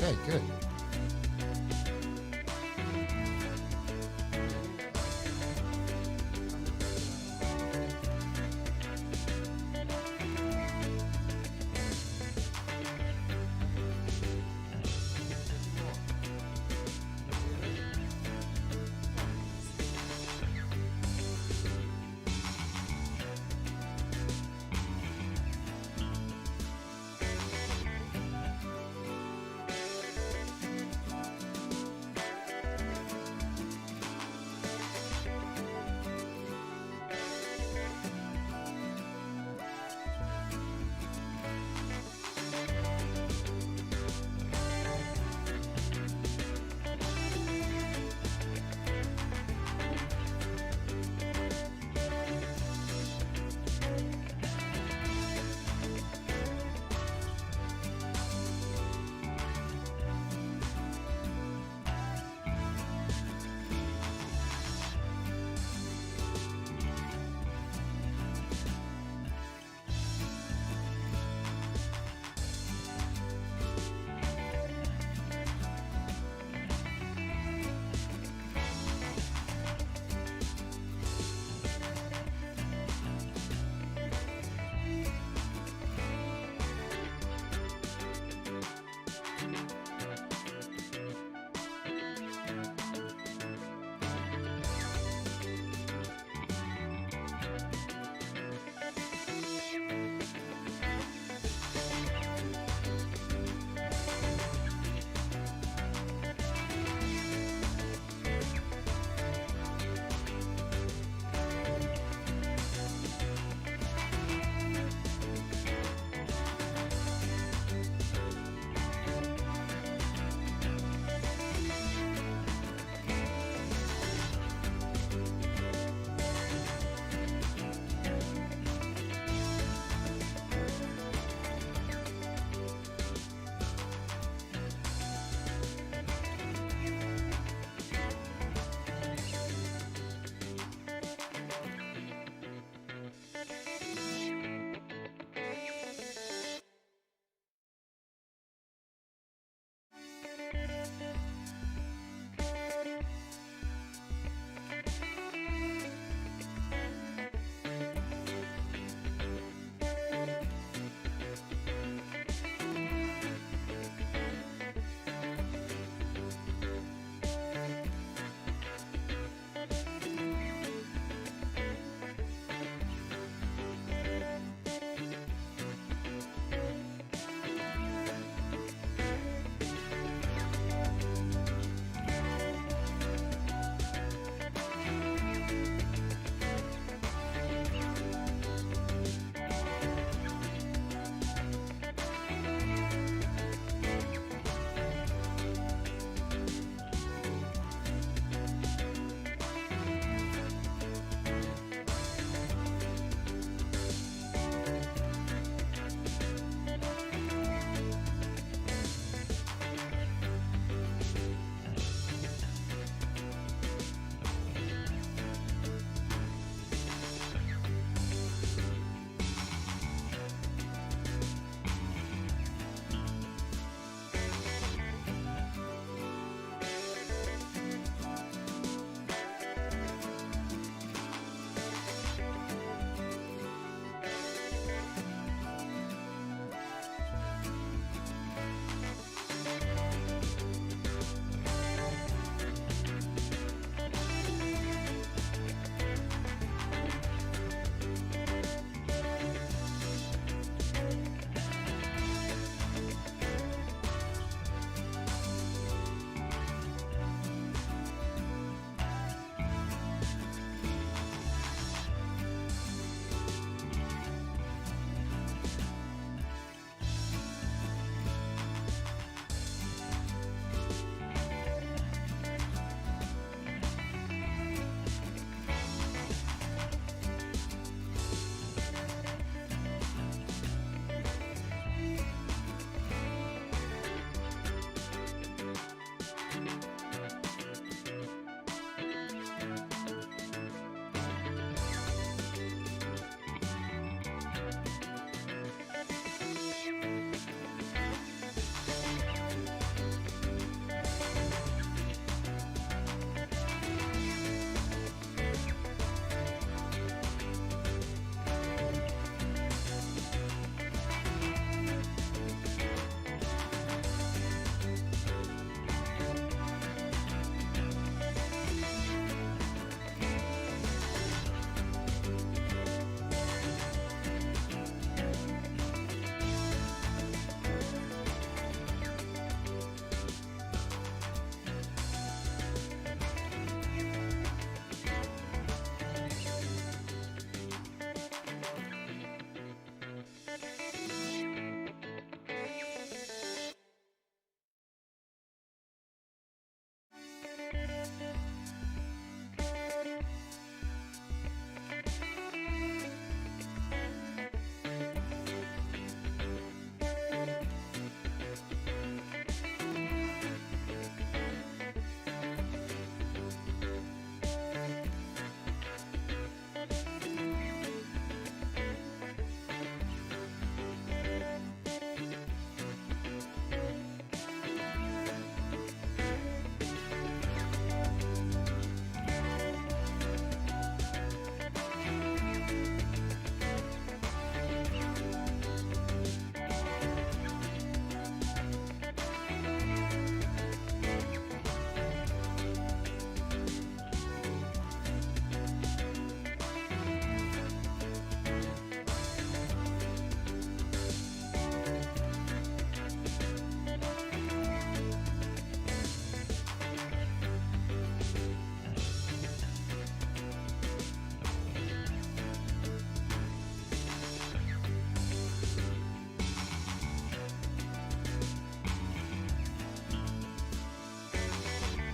Okay, good.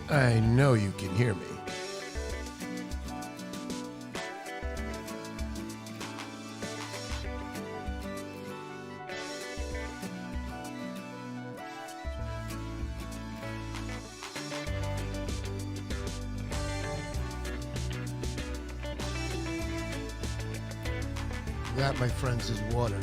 I know you can hear me. That, my friends, is water.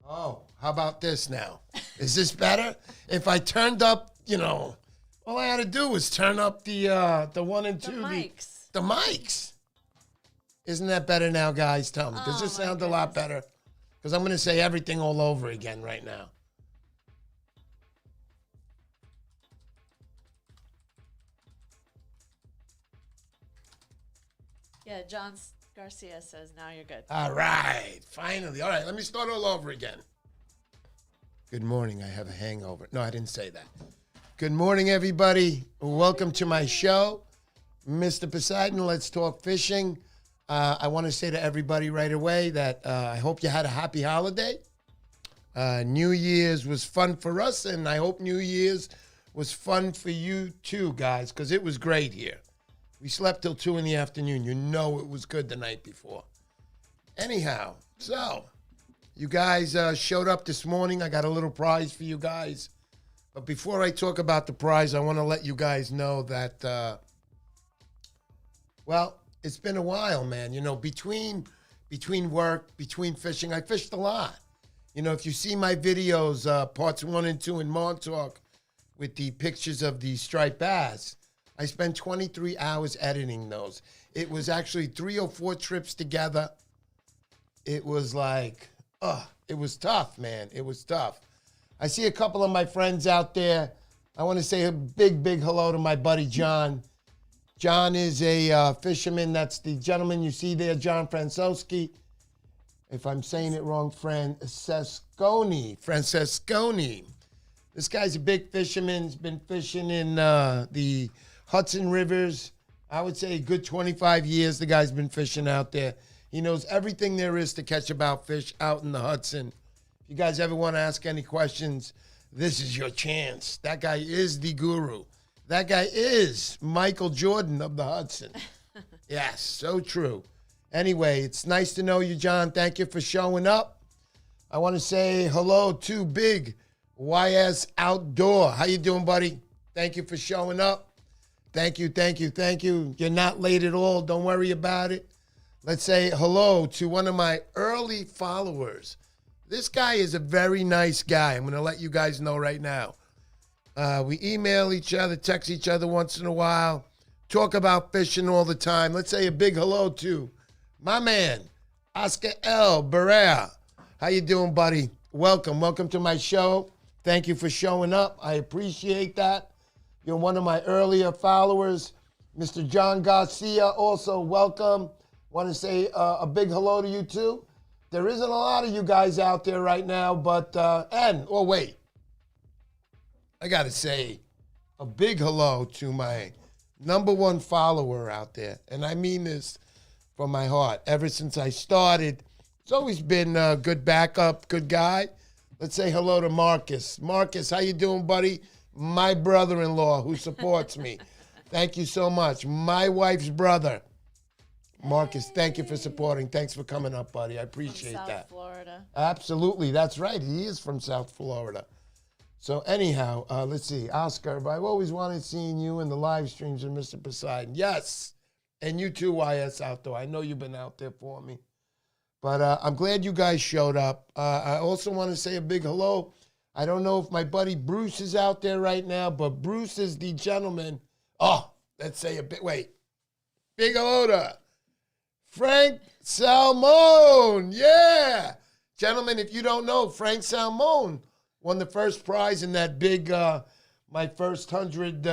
Oh, how about this now? Is this better? If I turned up, all I had to do was turn up the 1 and 2. The mics. The mics. Isn't that better now, guys? Tell me. Does this sound a lot better? Because I'm going to say everything all over again right now. Yeah, John Garcia says now you're good. All right. Finally. All right. Let me start all over again. Good morning. I have a hangover. No, I didn't say that. Good morning, everybody. Welcome to my show. Mr. Poseidon, let's talk fishing. I want to say to everybody right away that I hope you had a happy holiday. New Year's was fun for us, and I hope New Year's was fun for you too, guys, because it was great here. We slept till 2 in the afternoon. You know it was good the night before. Anyhow, so you guys showed up this morning. I got a little prize for you guys. But before I talk about the prize, I want to let you guys know that, well, it's been a while, man. You know, between work, between fishing, I fished a lot. You know, if you see my videos, parts 1 and 2 in Montauk with the pictures of the striped bass, I spent 23 hours editing those. It was actually 3 or 4 trips together. It was like, it was tough, man. It was tough. I see a couple of my friends out there. I want to say a big, big hello to my buddy John. John is a fisherman. That's the gentleman you see there, John Franceschi. If I'm saying it wrong, Francesconi. This guy's a big fisherman. He's been fishing in the Hudson rivers. I would say a good 25 years the guy's been fishing out there. He knows everything there is to catch about fish out in the Hudson. If you guys ever want to ask any questions, this is your chance. That guy is the guru. That guy is Michael Jordan of the Hudson. Yes, so true. Anyway, it's nice to know you, John. Thank you for showing up. I want to say hello to Big YS Outdoor. How you doing, buddy? Thank you for showing up. Thank you, thank you, thank you. You're not late at all. Don't worry about it. Let's say hello to one of my early followers. This guy is a very nice guy. I'm going to let you guys know right now. We email each other, text each other once in a while, talk about fishing all the time. Let's say a big hello to my man, Oscar L. Barrea. How you doing, buddy? Welcome. Welcome to my show. Thank you for showing up. I appreciate that. You're one of my earlier followers. Mr. John Garcia, also welcome. Want to say a big hello to you, too. There isn't a lot of you guys out there right now, but, wait. I got to say a big hello to my #1 follower out there. And I mean this from my heart. Ever since I started, it's always been a good backup, good guy. Let's say hello to Marcus. Marcus, how you doing, buddy? My brother-in-law who supports me. Thank you so much. My wife's brother. Marcus, thank you for supporting. Thanks for coming up, buddy. I appreciate that. South Florida. Absolutely. That's right. He is from South Florida. So anyhow, let's see. Oscar, I've always wanted seeing you in the live streams of Mr. Poseidon. Yes. And you too, YS Outdoor. I know you've been out there for me. But I'm glad you guys showed up. I also want to say a big hello. I don't know if my buddy Bruce is out there right now, but Bruce is the gentleman. Oh, let's say big hello to Frank Salmon. Yeah. Gentlemen, if you don't know, Frank Salmon won the first prize in that big, my first 100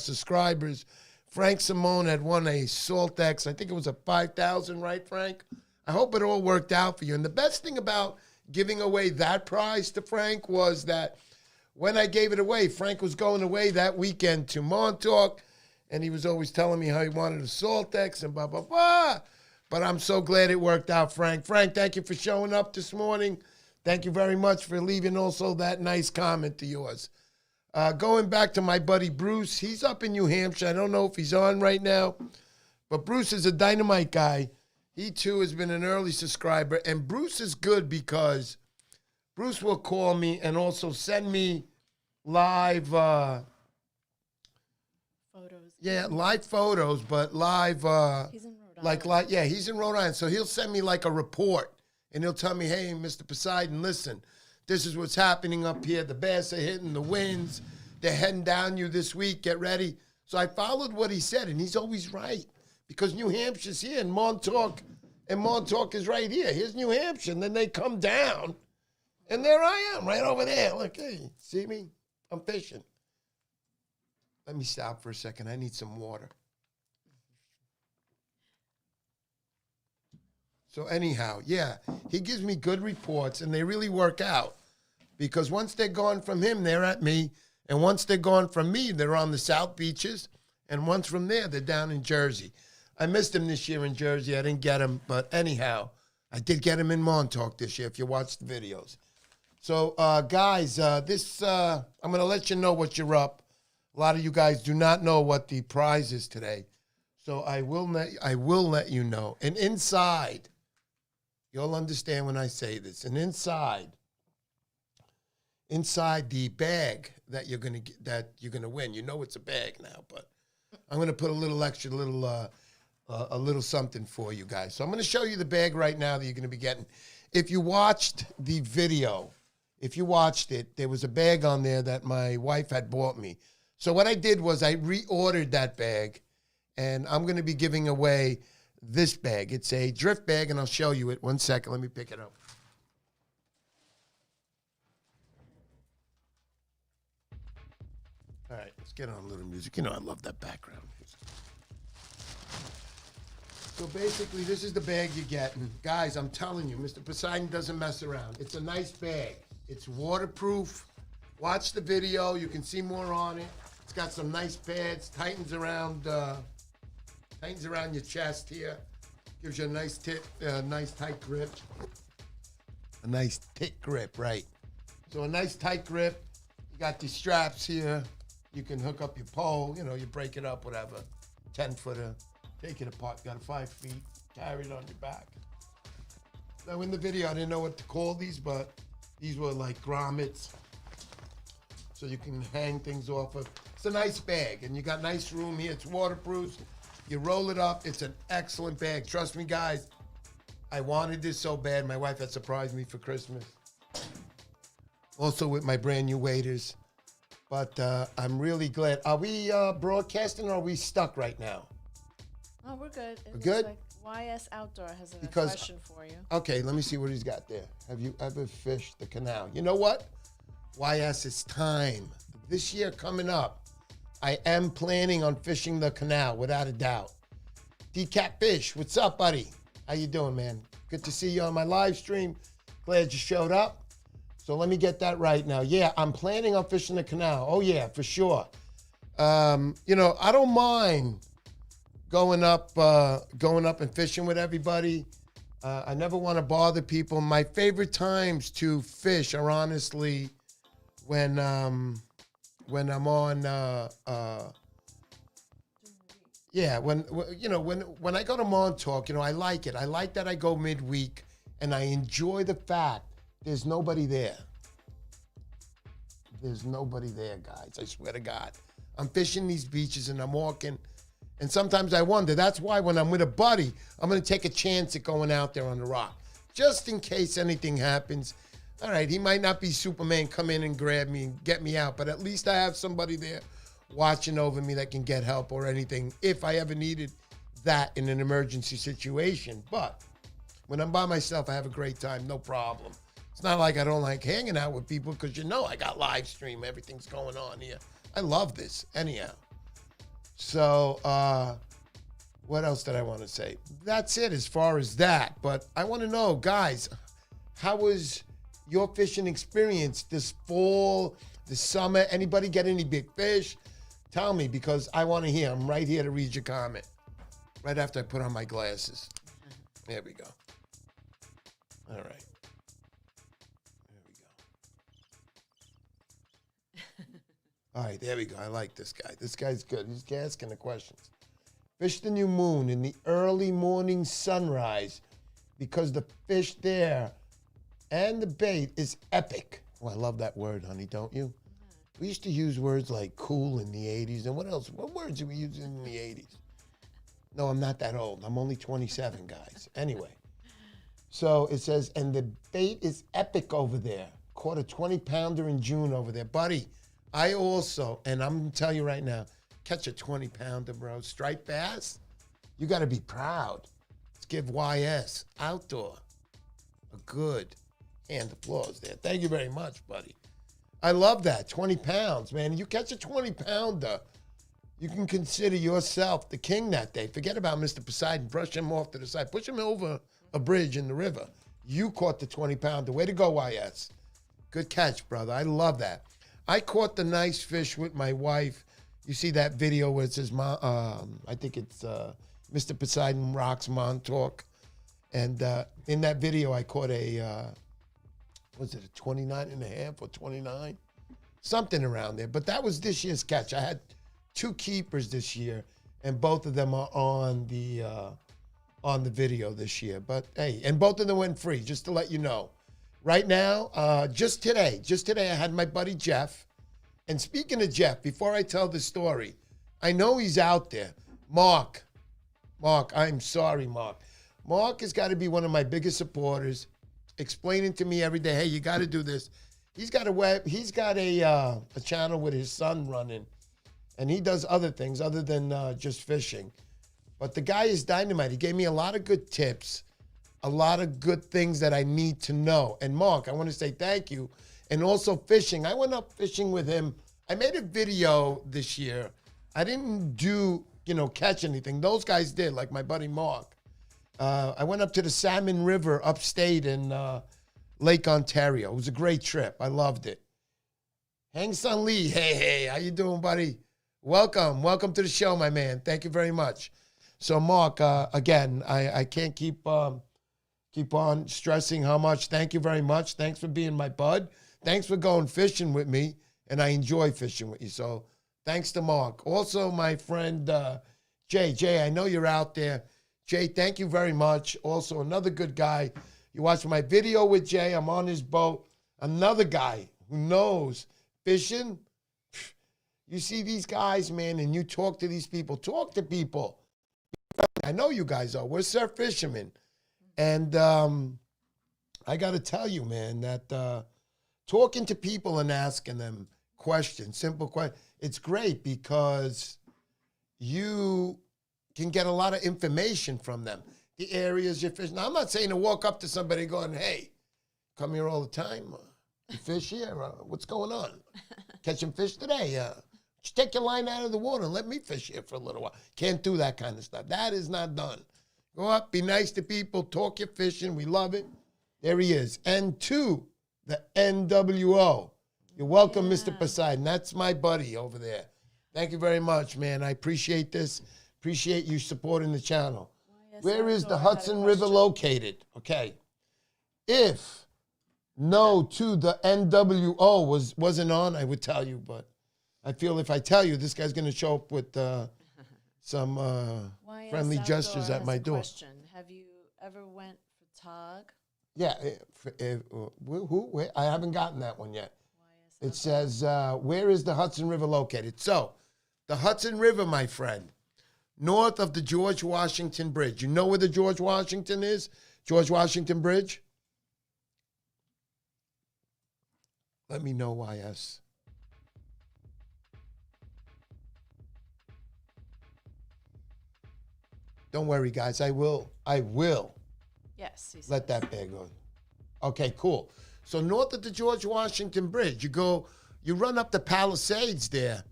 subscribers. Frank Simone had won a Salt X. I think it was a 5,000, right, Frank? I hope it all worked out for you. And the best thing about giving away that prize to Frank was that when I gave it away, Frank was going away that weekend to Montauk, and he was always telling me how he wanted a Salt X and blah, blah, blah. But I'm so glad it worked out, Frank. Frank, thank you for showing up this morning. Thank you very much for leaving also that nice comment to yours. Going back to my buddy Bruce, he's up in New Hampshire. I don't know if he's on right now, but Bruce is a dynamite guy. He, too, has been an early subscriber, and Bruce is good because Bruce will call me and also send me live Photos. Yeah, live photos, but live He's in Rhode Island. He's in Rhode Island. So he'll send me like a report, and he'll tell me, hey, Mr. Poseidon, listen, this is what's happening up here. The bass are hitting the winds. They're heading down you this week. Get ready. So I followed what he said, and he's always right because New Hampshire's here, and Montauk is right here. Here's New Hampshire, and then they come down, and there I am, right over there. Look, hey, see me? I'm fishing. Let me stop for a second. I need some water. So anyhow, yeah, he gives me good reports, and they really work out. Because once they're gone from him, they're at me. And once they're gone from me, they're on the South Beaches. And once from there, they're down in Jersey. I missed him this year in Jersey. I didn't get him. But anyhow, I did get him in Montauk this year, if you watch the videos. So, guys, I'm going to let you know what you're up. A lot of you guys do not know what the prize is today. So I will let you know. And inside, you'll understand when I say this. And inside the bag that you're gonna win. You know it's a bag now, but I'm gonna put a little extra, a little something for you guys. So I'm gonna show you the bag right now that you're gonna be getting. If you watched the video, if you watched it, there was a bag on there that my wife had bought me. So what I did was I reordered that bag, and I'm gonna be giving away this bag. It's a drift bag, and I'll show you it. 1 second, let me pick it up. All right, let's get on a little music. You know I love that background music. So basically, this is the bag you get. And guys, I'm telling you, Mr. Poseidon doesn't mess around. It's a nice bag. It's waterproof. Watch the video. You can see more on it. It's got some nice pads. Tightens around your chest here. Gives you a nice tight grip. A nice thick grip, right? So a nice tight grip. You got these straps here. You can hook up your pole. You know, you break it up, whatever. 10-footer. Take it apart. Got 5 feet. Carry it on your back. Now, in the video, I didn't know what to call these, but these were like grommets. So you can hang things off of. It's a nice bag, and you got nice room here. It's waterproof. You roll it up. It's an excellent bag. Trust me, guys. I wanted this so bad. My wife had surprised me for Christmas. Also with my brand new waders. But I'm really glad. Are we broadcasting or are we stuck right now? Oh, we're good. We're good? Like YS Outdoor has a question for you. Okay, let me see what he's got there. Have you ever fished the canal? You know what? YS, it's time. This year coming up, I am planning on fishing the canal, without a doubt. D-Cat Fish, what's up, buddy? How you doing, man? Good to see you on my live stream. Glad you showed up. So let me get that right now. Yeah, I'm planning on fishing the canal. Oh, yeah, for sure. You know, I don't mind going up and fishing with everybody. I never want to bother people. My favorite times to fish are honestly when I'm on, when I go to Montauk, you know, I like it. I like that I go midweek, and I enjoy the fact there's nobody there. There's nobody there, guys. I swear to God. I'm fishing these beaches, and I'm walking, and sometimes I wonder. That's why when I'm with a buddy, I'm going to take a chance at going out there on the rock, just in case anything happens. All right, he might not be Superman, come in and grab me and get me out, but at least I have somebody there watching over me that can get help or anything if I ever needed that in an emergency situation. But when I'm by myself, I have a great time, no problem. It's not like I don't like hanging out with people because, you know, I got live stream. Everything's going on here. I love this anyhow. So what else did I want to say? That's it as far as that. But I want to know, guys, how was your fishing experience this fall, this summer? Anybody get any big fish? Tell me, because I want to hear. I'm right here to read your comment. Right after I put on my glasses. There we go. All right. All right, there we go. I like this guy. This guy's good. He's asking the questions. Fish the new moon in the early morning sunrise because the fish there and the bait is epic. Oh, I love that word, honey, don't you? We used to use words like cool in the 80s. And what else? What words did we use in the 80s? No, I'm not that old. I'm only 27, guys. Anyway. So it says, and the bait is epic over there. Caught a 20-pounder in June over there. Buddy, I also, and I'm going to tell you right now, catch a 20-pounder, bro. Striped bass, you got to be proud. Let's give YS Outdoor a good hand of applause there. Thank you very much, buddy. I love that. 20 pounds, man. You catch a 20-pounder, you can consider yourself the king that day. Forget about Mr. Poseidon. Brush him off to the side. Push him over a bridge in the river. You caught the 20-pounder. Way to go, YS. Good catch, brother. I love that. I caught the nice fish with my wife. You see that video where it says, I think it's Mr. Poseidon Rocks Montauk. And in that video, I caught a, was it a 29 and a half or 29? something around there. But that was this year's catch. I had 2 keepers this year, and both of them are on the video this year. But hey, and both of them went free, just to let you know. Right now, just today, I had my buddy Jeff. And speaking of Jeff, before I tell the story, I know he's out there. Mark, I'm sorry, Mark. Mark has got to be one of my biggest supporters, explaining to me every day, hey, you got to do this. He's got a channel with his son running, and he does other things other than just fishing. But the guy is dynamite. He gave me a lot of good tips, a lot of good things that I need to know. And Mark, I want to say thank you. And also fishing. I went up fishing with him. I made a video this year. I didn't do, catch anything. Those guys did, like my buddy Mark. I went up to the Salmon River upstate in Lake Ontario. It was a great trip. I loved it. Hang Sun Lee, hey, how you doing, buddy? Welcome to the show, my man. Thank you very much. So, Mark, again, I can't keep on stressing how much. Thank you very much. Thanks for being my bud. Thanks for going fishing with me, and I enjoy fishing with you. So, thanks to Mark. Also, my friend Jay, I know you're out there. Jay, thank you very much. Also, another good guy. You watched my video with Jay. I'm on his boat. Another guy who knows fishing. You see these guys, man, and you talk to these people. Talk to people. I know you guys are. We're surf fishermen. And I got to tell you, man, that talking to people and asking them questions, simple questions, it's great because you can get a lot of information from them. The areas you fish. Now, I'm not saying to walk up to somebody going, hey, come here all the time. You fish here? What's going on? Catching fish today? Just take your line out of the water and let me fish here for a little while. Can't do that kind of stuff. That is not done. Go up, be nice to people, talk your fishing. We love it. There he is. And to the NWO. You're welcome, Mr. Poseidon. That's my buddy over there. Thank you very much, man. I appreciate this. Appreciate you supporting the channel. Where is the Hudson River located? Okay. If no to the NWO wasn't on, I would tell you, but I feel if I tell you, this guy's going to show up with some friendly gestures at my door. Question. Have you ever went for Tog? Yeah. Who? I haven't gotten that one yet. It says, where is the Hudson River located? So, the Hudson River, my friend, north of the George Washington Bridge. You know where the George Washington is? George Washington Bridge? Let me know, YS. Don't worry, guys. I will. Yes. Let that bear go. Okay, cool. So north of the George Washington Bridge, you run up the Palisades there.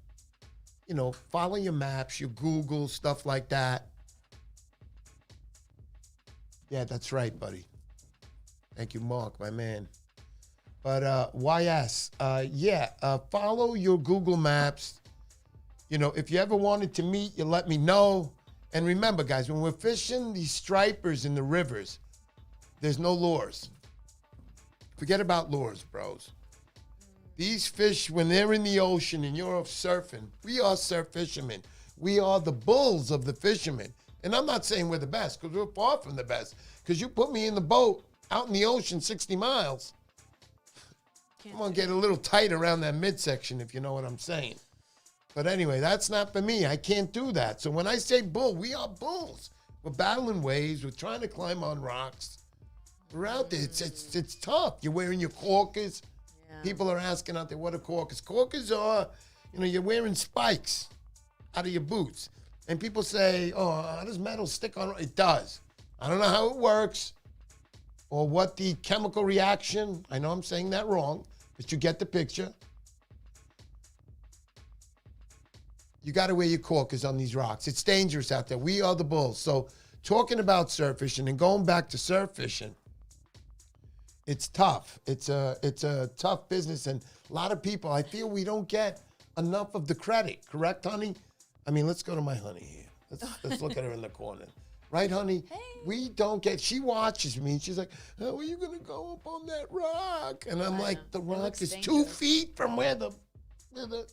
Follow your maps, your Google, stuff like that. Yeah, that's right, buddy. Thank you, Mark, my man. But YS, follow your Google Maps. If you ever wanted to meet, you let me know. And remember, guys, when we're fishing these stripers in the rivers, there's no lures. Forget about lures, bros. These fish, when they're in the ocean and you're surfing, we are surf fishermen. We are the bulls of the fishermen. And I'm not saying we're the best, because we're far from the best. Because you put me in the boat out in the ocean 60 miles, I'm going to get a little tight around that midsection, if you know what I'm saying. But anyway, that's not for me. I can't do that. So when I say bull, we are bulls. We're battling waves. We're trying to climb on rocks. We're out there. It's tough. You're wearing your corkers. Yeah. People are asking out there, what are corkers? Corkers are, you're wearing spikes out of your boots. And people say, oh, how does metal stick on? It does. I don't know how it works or what the chemical reaction. I know I'm saying that wrong, but you get the picture. You got to wear your corkers on these rocks. It's dangerous out there. We are the bulls. So talking about surf fishing and going back to surf fishing, it's tough. It's a tough business, and a lot of people, I feel we don't get enough of the credit. Correct, honey? I mean, let's go to my honey here. Let's look at her in the corner. Right, honey? Hey. We don't get, she watches me, and she's like, how are you going to go up on that rock? And I'm like, the rock is dangerous. 2 feet from where the with a,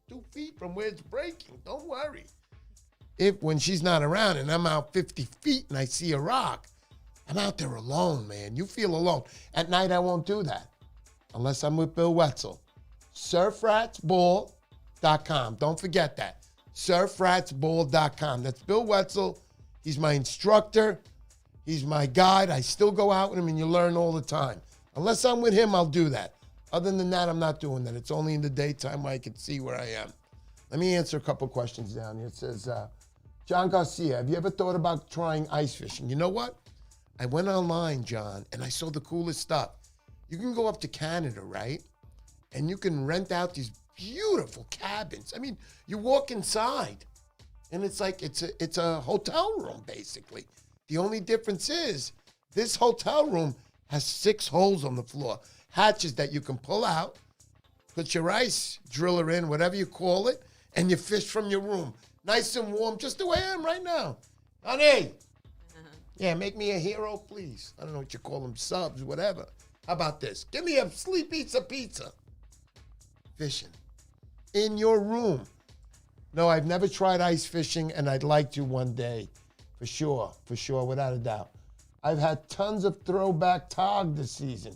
2 feet from where it's breaking. Don't worry. When she's not around and I'm out 50 feet and I see a rock, I'm out there alone, man. You feel alone. At night, I won't do that unless I'm with Bill Wetzel. Surfratsball.com. Don't forget that. Surfratsball.com. That's Bill Wetzel. He's my instructor. He's my guide. I still go out with him and you learn all the time. Unless I'm with him, I'll do that. Other than that, I'm not doing that. It's only in the daytime where I can see where I am. Let me answer a couple questions down here. It says, John Garcia, have you ever thought about trying ice fishing? You know what? I went online, John, and I saw the coolest stuff. You can go up to Canada, right? And you can rent out these beautiful cabins. I mean, you walk inside, and it's like it's a hotel room, basically. The only difference is this hotel room has 6 holes on the floor, hatches that you can pull out, put your ice driller in, whatever you call it, and you fish from your room. Nice and warm, just the way I am right now. Honey, yeah, make me a hero, please. I don't know what you call them, subs, whatever. How about this? Give me a sleep pizza. Fishing. In your room. No, I've never tried ice fishing, and I'd like to one day. For sure, without a doubt. I've had tons of throwback tog this season.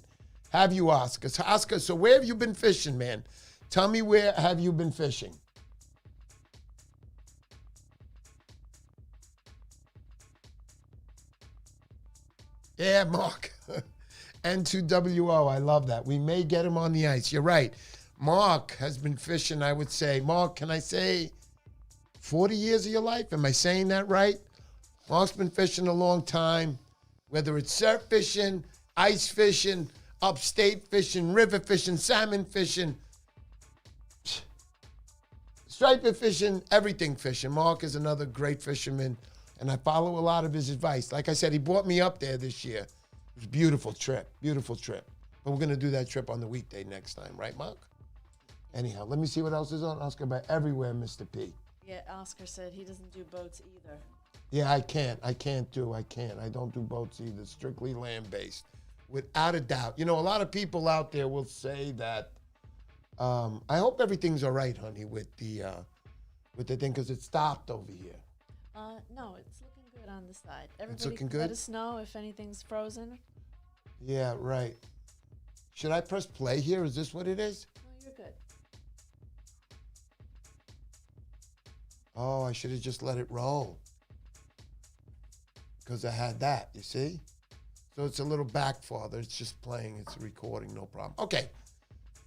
Have you, Oscar? Oscar, so where have you been fishing, man? Tell me, where have you been fishing? Yeah, Mark. N2WO, I love that. We may get him on the ice. You're right. Mark has been fishing, I would say. Mark, can I say 40 years of your life? Am I saying that right? Mark's been fishing a long time, whether it's surf fishing, ice fishing, upstate fishing, river fishing, salmon fishing, striper fishing, everything fishing. Mark is another great fisherman, and I follow a lot of his advice. Like I said, he brought me up there this year. It was a beautiful trip. But we're going to do that trip on the weekday next time, right, Mark? Anyhow, let me see what else is on Oscar by everywhere, Mr. P. Yeah, Oscar said he doesn't do boats either. Yeah, I can't. I don't do boats either. Strictly land-based. Without a doubt. You know, a lot of people out there will say that, I hope everything's all right, honey, with the thing, because it stopped over here. No, it's looking good on the side. It's Everybody looking let good? us know if anything's frozen. Yeah, right. Should I press play here? Is this what it is? No, you're good. Oh, I should have just let it roll. Because I had that, you see? So it's a little back farther. It's just playing. It's recording, no problem. Okay.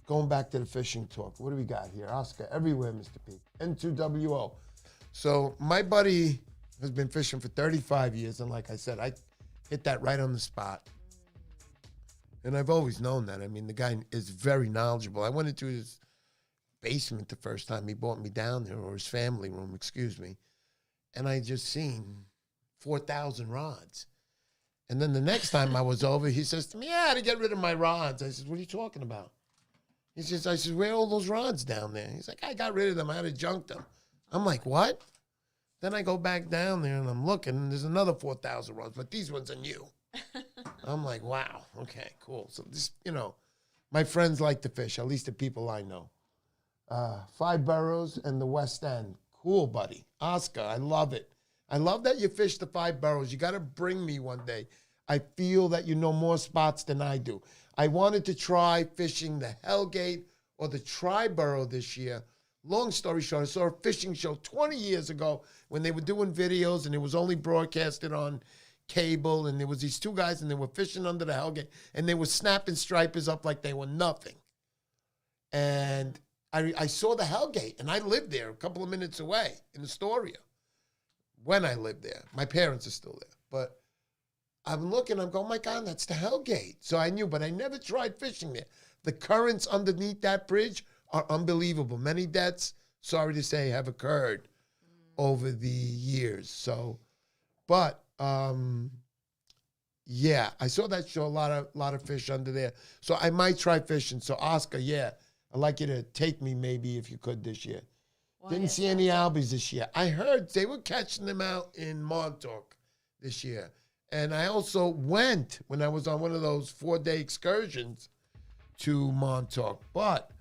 Going back to the fishing talk. What do we got here? Oscar, everywhere, Mr. P. N2WO. So my buddy has been fishing for 35 years. And like I said, I hit that right on the spot. And I've always known that. I mean, the guy is very knowledgeable. I went into his basement the first time he brought me down there, or his family room, excuse me. And I just seen 4,000 rods. And then the next time I was over, he says to me, yeah, I had to get rid of my rods. I said, what are you talking about? I said, where are all those rods down there? He's like, I got rid of them. I had to junk them. I'm like, what? Then I go back down there and I'm looking, and there's another 4,000 rods, but these ones are new. I'm like, wow, okay, cool. So this, my friends like to fish, at least the people I know. 5 Boroughs and the West End. Cool, buddy. Oscar, I love it. I love that you fish the 5 Boroughs. You got to bring me one day. I feel that you know more spots than I do. I wanted to try fishing the Hellgate or the Triborough this year. Long story short, I saw a fishing show 20 years ago when they were doing videos and it was only broadcasted on cable, and there was these 2 guys and they were fishing under the Hellgate and they were snapping stripers up like they were nothing. And I saw the Hellgate, and I lived there a couple of minutes away in Astoria when I lived there. My parents are still there. But I'm looking, I'm going, oh my God, that's the Hellgate. So I knew, but I never tried fishing there. The currents underneath that bridge are unbelievable. Many deaths, sorry to say, have occurred over the years. So, but yeah, I saw that show, a lot of fish under there. So I might try fishing. So Oscar, yeah, I'd like you to take me maybe if you could this year. Didn't see any albies this year. I heard they were catching them out in Montauk this year. And I also went when I was on one of those 4-day excursions to Montauk. But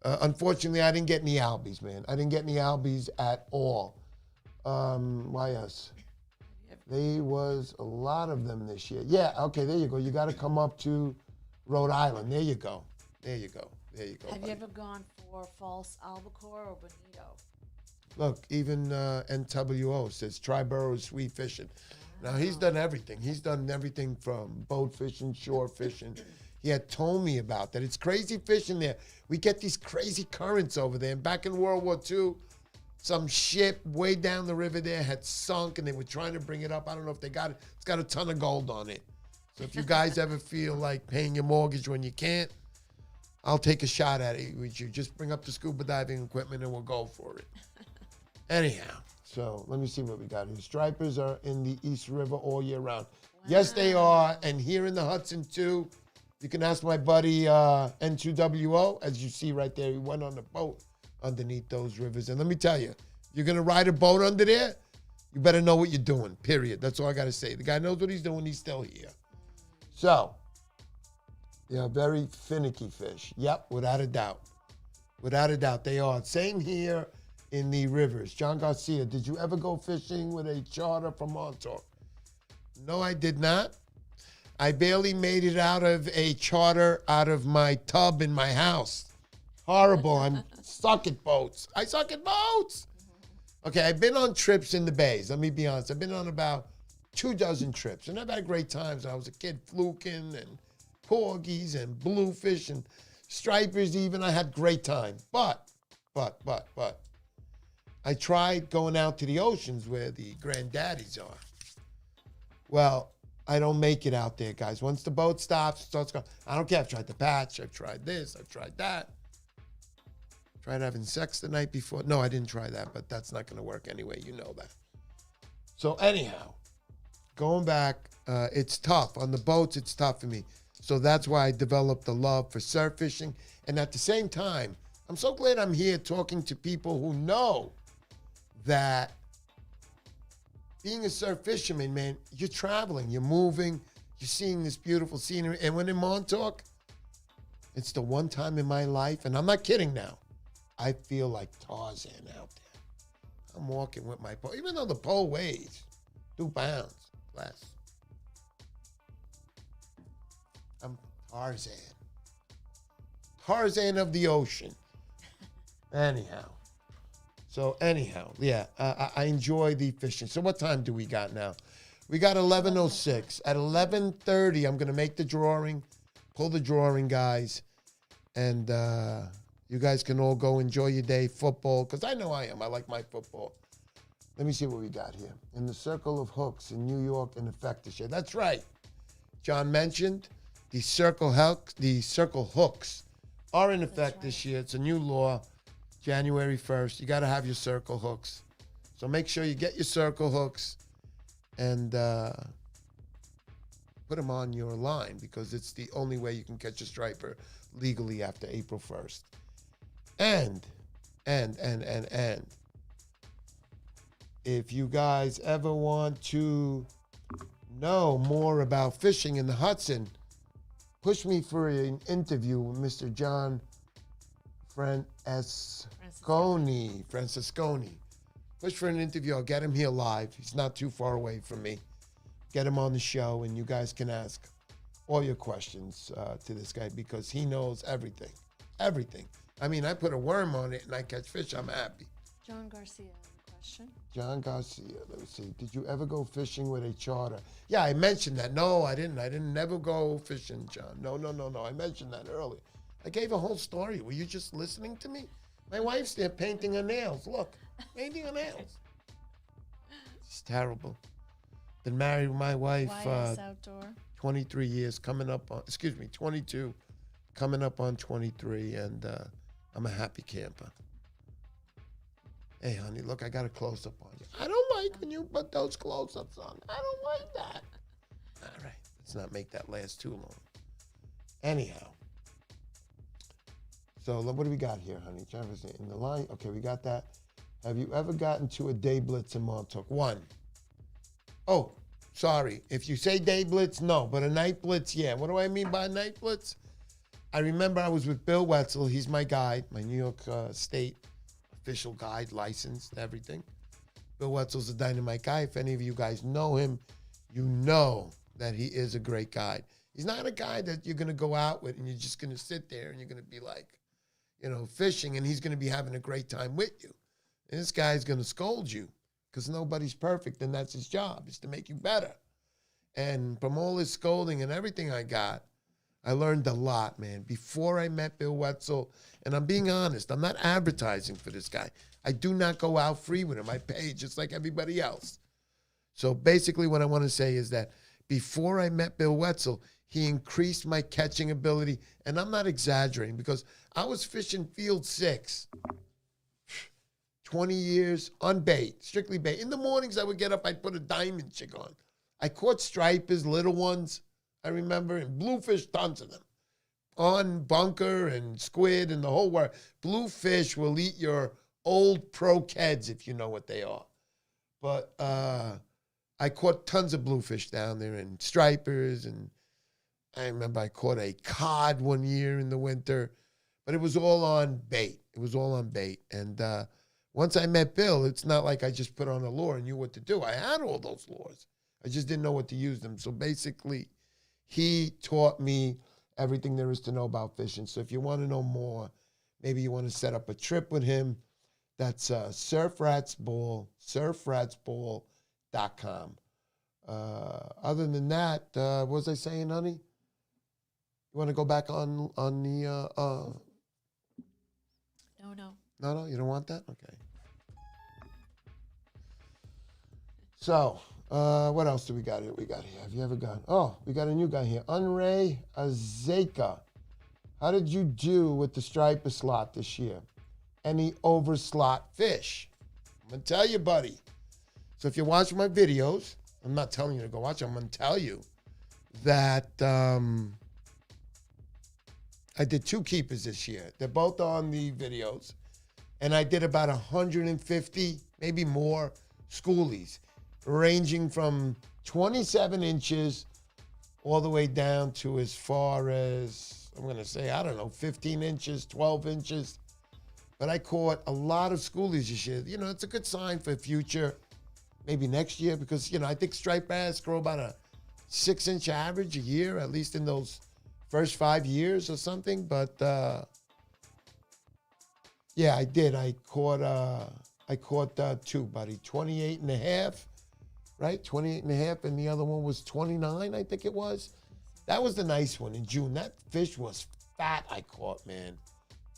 Unfortunately, I didn't get any albies, man. I didn't get any albies at all. Why us? There was a lot of them this year. Yeah, okay, there you go. You got to come up to Rhode Island. There you go. There you go. There you go. Have buddy. you ever gone for false albacore or bonito? Look, even NWO says Triborough is sweet fishing. Now, he's done everything. He's done everything from boat fishing, shore fishing. He had told me about that. It's crazy fishing there. We get these crazy currents over there. And back in World War II, some ship way down the river there had sunk, and they were trying to bring it up. I don't know if they got it. It's got a ton of gold on it. So if you guys ever feel like paying your mortgage when you can't, I'll take a shot at it with you. Just bring up the scuba diving equipment, and we'll go for it. Anyhow, so let me see what we got here. Stripers are in the East River all year round. Wow. Yes, they are. And here in the Hudson, too. You can ask my buddy N2WO. As you see right there, he went on a boat underneath those rivers. And let me tell you, you're going to ride a boat under there, you better know what you're doing, period. That's all I got to say. The guy knows what he's doing. He's still here. So, yeah, very finicky fish. Yep, without a doubt. Without a doubt, they are. Same here in the rivers. John Garcia, did you ever go fishing with a charter from Montauk? No, I did not. I barely made it out of a charter out of my tub in my house. Horrible. I suck at boats. I suck at boats. Okay, I've been on trips in the bays. Let me be honest. I've been on about 24 trips, and I've had great times. When I was a kid, fluking and porgies and bluefish and stripers even. I had great time. But, I tried going out to the oceans where the granddaddies are. Well, I don't make it out there, guys. Once the boat stops, it starts going. I don't care. I've tried the patch. I've tried this. I've tried that. Tried having sex the night before. No, I didn't try that, but that's not going to work anyway. You know that. So anyhow, going back, it's tough. On the boats, it's tough for me. So that's why I developed the love for surf fishing. And at the same time, I'm so glad I'm here talking to people who know that being a surf fisherman, man, you're traveling, you're moving, you're seeing this beautiful scenery. And when in Montauk, it's the one time in my life, and I'm not kidding now, I feel like Tarzan out there. I'm walking with my pole, even though the pole weighs 2 pounds less. I'm Tarzan. Tarzan of the ocean. Anyhow. Yeah, I enjoy the fishing. So what time do we got now? We got 11:06. At 11:30, I'm going to make the drawing, pull the drawing, guys. And you guys can all go enjoy your day, football, because I know I am. I like my football. Let me see what we got here. In the circle of hooks in New York in effect this year. That's right. John mentioned the circle hooks are in effect this year. It's a new law. January 1st, you got to have your circle hooks. So make sure you get your circle hooks and put them on your line because it's the only way you can catch a striper legally after April 1st. And if you guys ever want to know more about fishing in the Hudson, push me for an interview with Mr. John Francesconi. Push for an interview. I'll get him here live. He's not too far away from me. Get him on the show, and you guys can ask all your questions to this guy because he knows everything. Everything. I mean, I put a worm on it and I catch fish. I'm happy. John Garcia, question. John Garcia. Let me see. Did you ever go fishing with a charter? Yeah, I mentioned that. No, I didn't. I didn't never go fishing, John. No. I mentioned that earlier. I gave a whole story. Were you just listening to me? My wife's there painting her nails. Look, painting her nails. It's terrible. Been married with my wife 23 years, 22, coming up on 23, and I'm a happy camper. Hey, honey, look, I got a close-up on you. I don't like when you put those close-ups on. I don't like that. All right, let's not make that last too long. Anyhow. So what do we got here, honey? Jefferson in the line. Okay, we got that. Have you ever gotten to a day blitz in Montauk? One. Oh, sorry. If you say day blitz, no. But a night blitz, yeah. What do I mean by a night blitz? I remember I was with Bill Wetzel. He's my guide, my New York State official guide, licensed, everything. Bill Wetzel's a dynamite guy. If any of you guys know him, you know that he is a great guide. He's not a guy that you're going to go out with and you're just going to sit there and you're going to be like, fishing, and he's going to be having a great time with you. And this guy's going to scold you because nobody's perfect, and that's his job, is to make you better. And from all his scolding and everything I got, I learned a lot, man. Before I met Bill Wetzel, and I'm being honest, I'm not advertising for this guy. I do not go out free with him. I pay just like everybody else. So basically what I want to say is that before I met Bill Wetzel, he increased my catching ability. And I'm not exaggerating because I was fishing field 6, 20 years on bait, strictly bait. In the mornings I would get up, I'd put a diamond jig on. I caught stripers, little ones, I remember, and bluefish, tons of them. On bunker and squid and the whole world. Bluefish will eat your old pro Keds if you know what they are. But I caught tons of bluefish down there and stripers, and I remember I caught a cod one year in the winter, but it was all on bait. It was all on bait. And once I met Bill, it's not like I just put on a lure and knew what to do. I had all those lures. I just didn't know what to use them. So basically, he taught me everything there is to know about fishing. So if you want to know more, maybe you want to set up a trip with him. That's surfratsball.com. Other than that, what was I saying, honey? You want to go back on the... No. No, you don't want that? Okay. So, what else do we got here? Have you ever got... Oh, we got a new guy here. Unray Azeka. How did you do with the striper slot this year? Any over slot fish? I'm going to tell you, buddy. So if you watch my videos, I'm not telling you to go watch them. I'm going to tell you that I did 2 keepers this year. They're both on the videos. And I did about 150, maybe more, schoolies, ranging from 27 inches all the way down to as far as, I'm going to say, 15 inches, 12 inches. But I caught a lot of schoolies this year. It's a good sign for future, maybe next year, because, I think striped bass grow about a 6-inch average a year, at least in those first 5 years or something. But, yeah, I did. I caught 2, buddy. 28 and a half, right? 28 and a half, and the other one was 29, I think it was. That was the nice one in June. That fish was fat I caught, man.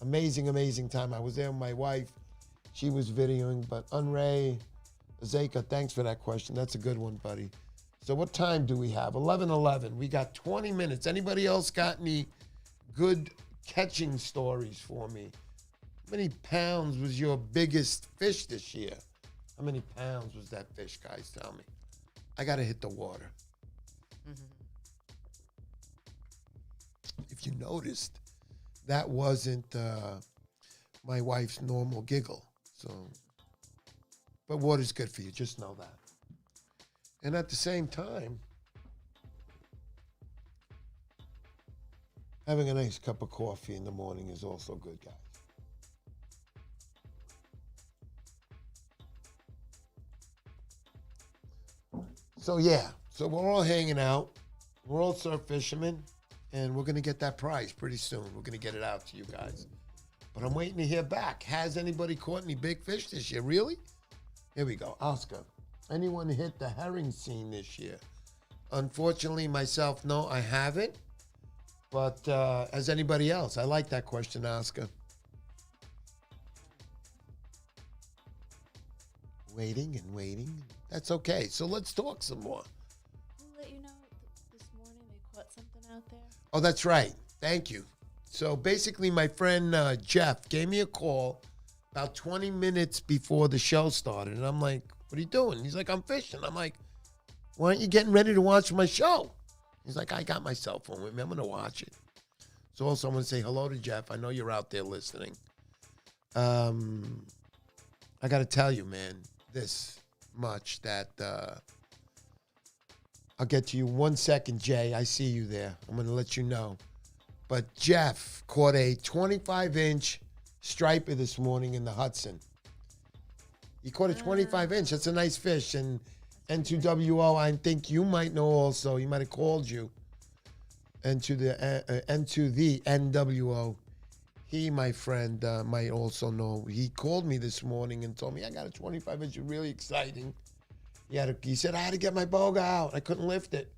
Amazing, amazing time. I was there with my wife. She was videoing, but Unray Azeka, thanks for that question. That's a good one, buddy. So what time do we have? 11:11. We got 20 minutes. Anybody else got any good catching stories for me? How many pounds was your biggest fish this year? How many pounds was that fish, guys? Tell me. I got to hit the water. If you noticed, that wasn't my wife's normal giggle. So, but water's good for you. Just know that. And at the same time, having a nice cup of coffee in the morning is also good, guys. So yeah, so we're all hanging out. We're all surf fishermen, and we're going to get that prize pretty soon. We're going to get it out to you guys. But I'm waiting to hear back. Has anybody caught any big fish this year? Really? Here we go. Oscar, anyone hit the herring scene this year? Unfortunately, myself, no, I haven't. But has anybody else? I like that question, Oscar. Waiting and waiting. That's okay. So let's talk some more. I'll let you know this morning they caught something out there. Oh, that's right. Thank you. So basically, my friend Jeff gave me a call about 20 minutes before the show started. And I'm like, what are you doing? He's like, I'm fishing. I'm like, why aren't you getting ready to watch my show? He's like, I got my cell phone with me. I'm going to watch it. So also, I'm going to say hello to Jeff. I know you're out there listening. I got to tell you, man, this much that I'll get to you 1 second, Jay. I see you there. I'm going to let you know. But Jeff caught a 25-inch striper this morning in the Hudson. He caught a 25-inch. That's a nice fish. And N2WO, I think you might know also. He might have called you. And to the NWO, he, my friend, might also know. He called me this morning and told me, I got a 25-inch, really exciting. He said, I had to get my boga out. I couldn't lift it.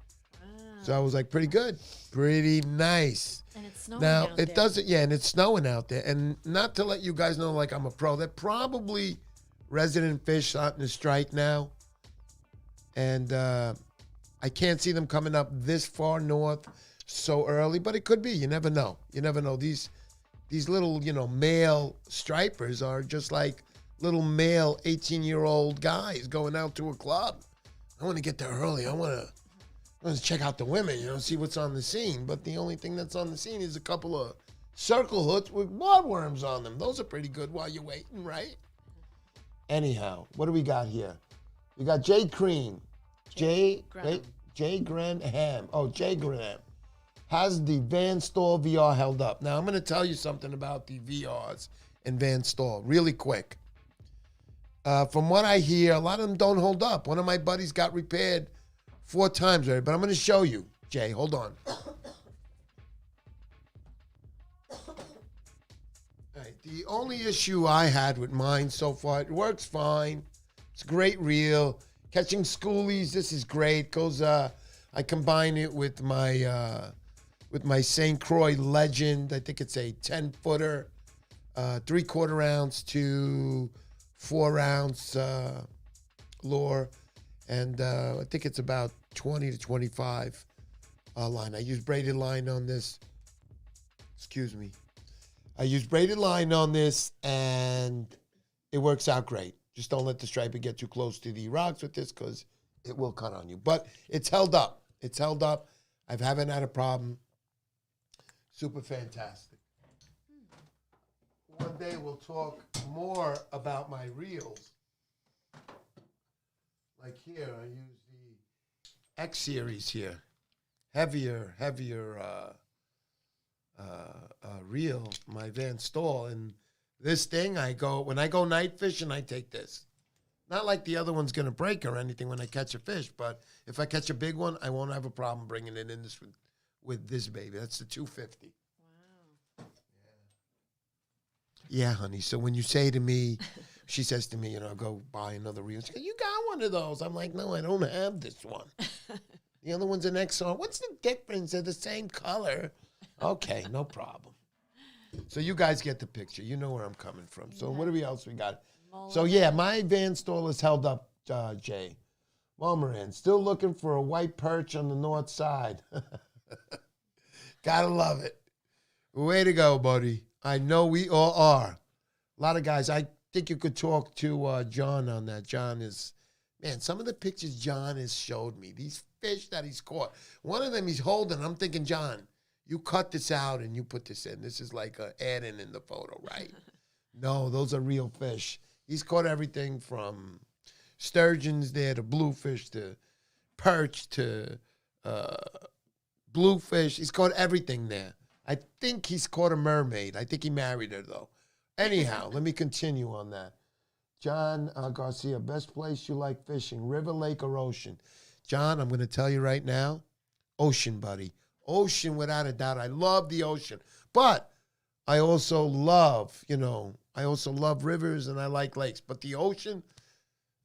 So I was like, pretty good. Pretty nice. And it's snowing Now, out it there. doesn't, and it's snowing out there. And not to let you guys know like I'm a pro, they're probably resident fish starting to strike now. And I can't see them coming up this far north so early, but it could be. You never know. You never know. These little, male stripers are just like little male 18-year-old guys going out to a club. I want to get there early. I want to check out the women, see what's on the scene. But the only thing that's on the scene is a couple of circle hooks with bloodworms on them. Those are pretty good while you're waiting, right? Anyhow, what do we got here? We got Jay Cream. Jay Grenham. Oh, Jay Grenham. Has the Van Stall VR held up? Now, I'm going to tell you something about the VRs in Van Stall really quick. From what I hear, a lot of them don't hold up. One of my buddies got repaired 4 times already, but I'm going to show you, Jay. Hold on. All right, the only issue I had with mine so far, it works fine. It's a great reel. Catching schoolies, this is great. Goes, I combine it with my St. Croix Legend. I think it's a 10-footer, 3/4 ounce to 4 ounce lure, and I think it's about 20 to 25 line. I use braided line on this. Excuse me. I use braided line on this, and it works out great. Just don't let the striper get too close to the rocks with this because it will cut on you. But it's held up. It's held up. I haven't had a problem. Super fantastic. One day we'll talk more about my reels. Like here, I use the X series here. Heavier reel, my Van Stall. And this thing, when I go night fishing, I take this. Not like the other one's going to break or anything when I catch a fish, but if I catch a big one, I won't have a problem bringing it in this with this baby. That's the 250. Wow. Yeah, honey. So when you say to me, she says to me, go buy another reel. She goes, you got one of those. I'm like, no, I don't have this one. The other one's an XR. What's the difference? They're the same color. Okay, no problem. So you guys get the picture. You know where I'm coming from. So what else we got? So yeah, my Van Stall is held up, Jay. Moran, still looking for a white perch on the north side. Gotta love it. Way to go, buddy. I know we all are. A lot of guys. I think you could talk to John on that. John is, man, some of the pictures John has showed me, these fish that he's caught. One of them he's holding. I'm thinking, John, you cut this out and you put this in. This is like an add-in in the photo, right? No, those are real fish. He's caught everything from sturgeons there to bluefish to perch to bluefish. He's caught everything there. I think he's caught a mermaid. I think he married her, though. Anyhow, let me continue on that. John Garcia, best place you like fishing, river, lake, or ocean? John, I'm going to tell you right now, ocean, buddy. Ocean, without a doubt. I love the ocean. But I also love, rivers and I like lakes. But the ocean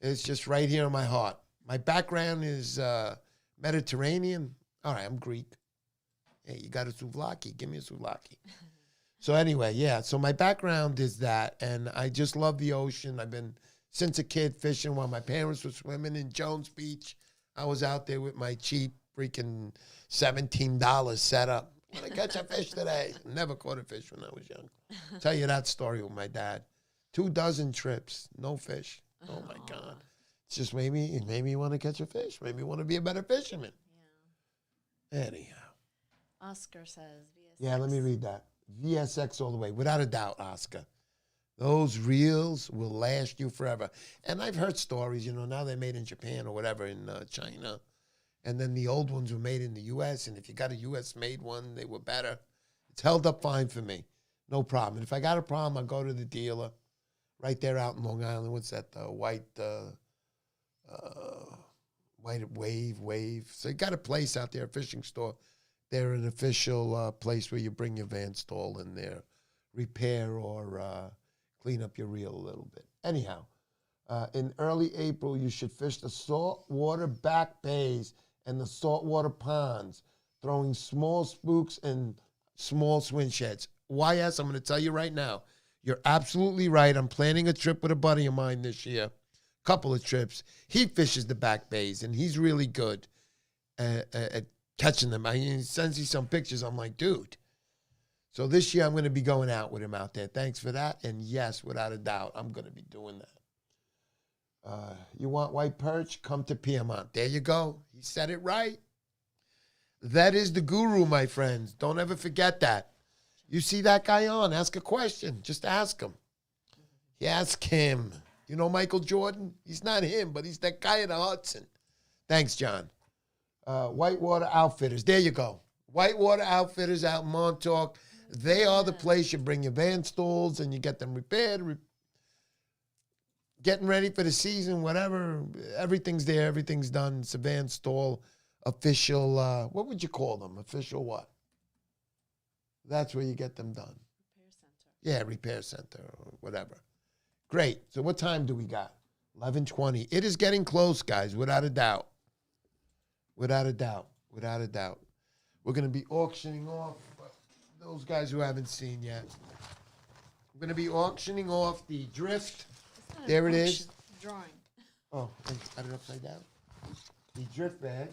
is just right here in my heart. My background is Mediterranean. All right, I'm Greek. Hey, you got a souvlaki? Give me a souvlaki. So anyway, yeah. So my background is that, and I just love the ocean. I've been, since a kid, fishing while my parents were swimming in Jones Beach. I was out there with my cheap freaking $17 setup. When I catch a fish today. Never caught a fish when I was young. Tell you that story with my dad. 24 trips, no fish. Oh my God. It's just it made me want to catch a fish. Made me want to be a better fisherman. Yeah. Anyhow. Oscar says VSX. Yeah, let me read that. VSX all the way. Without a doubt, Oscar. Those reels will last you forever. And I've heard stories, now they're made in Japan or whatever, in China. And then the old ones were made in the U.S. And if you got a U.S. made one, they were better. It's held up fine for me. No problem. And if I got a problem, I'll go to the dealer right there out in Long Island. What's that? The white wave. So you got a place out there, a fishing store. They're an official place where you bring your van stall in there, repair or clean up your reel a little bit. Anyhow, in early April, you should fish the saltwater back bays and the saltwater ponds, throwing small spooks and small swim sheds. Why, yes, I'm going to tell you right now. You're absolutely right. I'm planning a trip with a buddy of mine this year. Couple of trips. He fishes the back bays, and he's really good at catching them. He sends me some pictures. I'm like, dude. So this year I'm going to be going out with him out there. Thanks for that. And yes, without a doubt, I'm going to be doing that. You want white perch? Come to Piedmont. There you go. He said it right. That is the guru, my friends. Don't ever forget that. You see that guy on, ask a question. Just ask him. You ask him. You know Michael Jordan? He's not him, but he's that guy in the Hudson. Thanks, John. Whitewater Outfitters. There you go. Whitewater Outfitters out in Montauk. They are the place you bring your van stalls and you get them repaired, getting ready for the season, whatever. Everything's there. Everything's done. It's a van stall, official, what would you call them? Official what? That's where you get them done. Repair center. Yeah, repair center or whatever. Great. So what time do we got? 11:20. It is getting close, guys, without a doubt. Without a doubt. Without a doubt. We're going to be auctioning off those guys who haven't seen yet. I'm going to be auctioning off the drift. There it is. Drawing. Oh, I got it upside down. The drift bag.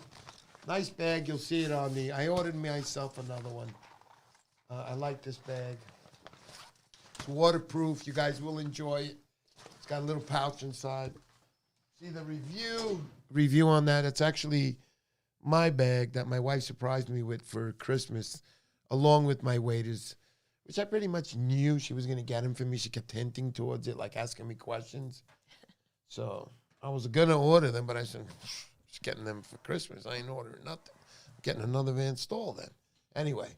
Nice bag. You'll see it on the... I ordered myself another one. I like this bag. It's waterproof. You guys will enjoy it. It's got a little pouch inside. See the review on that. It's actually my bag that my wife surprised me with for Christmas, along with my waders, which I pretty much knew she was going to get them for me. She kept hinting towards it, like asking me questions. So I was going to order them, but I said, just getting them for Christmas. I ain't ordering nothing. I'm getting another van stall then. Anyway.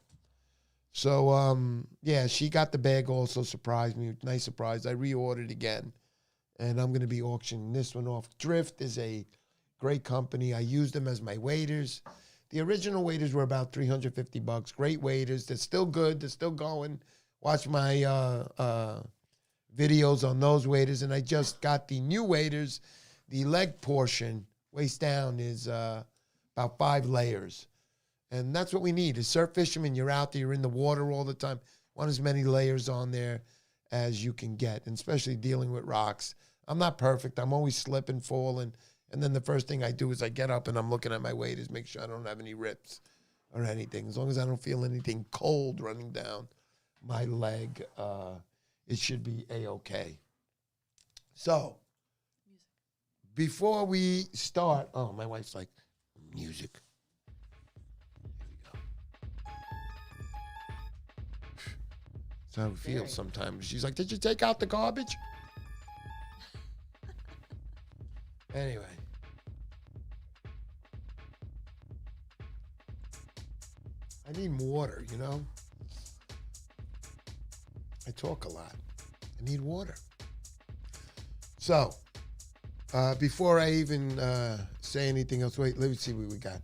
So, yeah, she got the bag also, surprised me. Nice surprise. I reordered again, and I'm going to be auctioning this one off. Drift is a great company. I use them as my waders. The original waders were about $350. Great waders. They're still good. They're still going. Watch my videos on those waders, and I just got the new waders. The leg portion, waist down, is about 5 layers. And that's what we need. As surf fishermen, you're out there, you're in the water all the time. Want as many layers on there as you can get, and especially dealing with rocks. I'm not perfect. I'm always slipping, falling. And then the first thing I do is I get up and I'm looking at my waders, make sure I don't have any rips or anything. As long as I don't feel anything cold running down my leg, it should be A-okay. So, before we start, oh, my wife's like, music. That's how it feels sometimes. She's like, did you take out the garbage? Anyway. I need water, you know? I talk a lot. I need water. So, before I even say anything else, wait, let me see what we got.